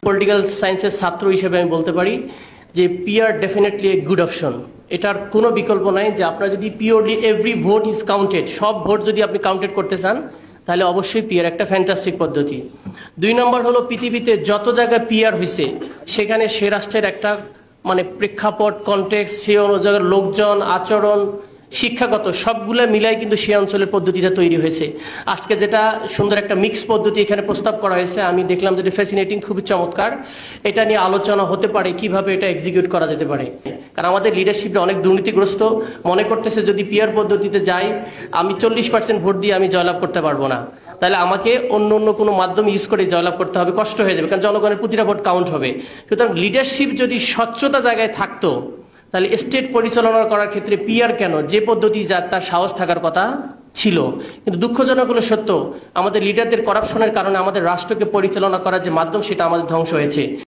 Political সায়েন্সের ছাত্র হিসেবে আমি বলতে পারি যে PR definitely a good option. এটার কোনো বিকল্প নাই যে আপনার যদি purely every vote is counted, সব ভোট যদি আপনি কাউন্টেড করতে চান তাহলে অবশ্যই পিআর একটা ফ্যান্টাস্টিক পদ্ধতি। 2 নম্বর হলো পৃথিবীতে যত জায়গায় পিআর হয়েছে সেখানে সে রাষ্ট্রের একটা প্রেক্ষাপট, কনটেক্সট, সেই অনুযায়ী লোকজন, আচরণ, শিক্ষাগত সবগুলো মিলাই কিন্তু সেই অঞ্চলের পদ্ধতিটা তৈরি হয়েছে। আজকে যেটা সুন্দর একটা মিক্স পদ্ধতি এখানে প্রস্তাব করা হয়েছে, আমি দেখলাম যেটা ফ্যাসিনেটিং, খুবই চমৎকার। এটা নিয়ে আলোচনা হতে পারে কিভাবে এটা এক্সিকিউট করা যেতে পারে, কারণ আমাদের লিডারশিপটা অনেক দুর্নীতিগ্রস্ত। মনে করতেছে যদি পিআর পদ্ধতিতে যাই আমি 40% ভোট দিয়ে আমি জয়লাভ করতে পারবো না, তাহলে আমাকে অন্য কোনো মাধ্যম ইউজ করে জয়লাভ করতে হবে, কষ্ট হয়ে যাবে, কারণ জনগণের প্রতিটা ভোট কাউন্ট হবে। সুতরাং লিডারশিপ যদি স্বচ্ছতা জায়গায় থাকতো তাহলে স্টেট পরিচালনা করার ক্ষেত্রে পিআর কেন, যে পদ্ধতি যার তার সাহস থাকার কথা ছিল। কিন্তু দুঃখজনক হলো সত্য, আমাদের লিডারদের করাপশনের কারণে আমাদের রাষ্ট্রকে পরিচালনা করার যে মাধ্যম সেটা আমাদের ধ্বংস হয়েছে।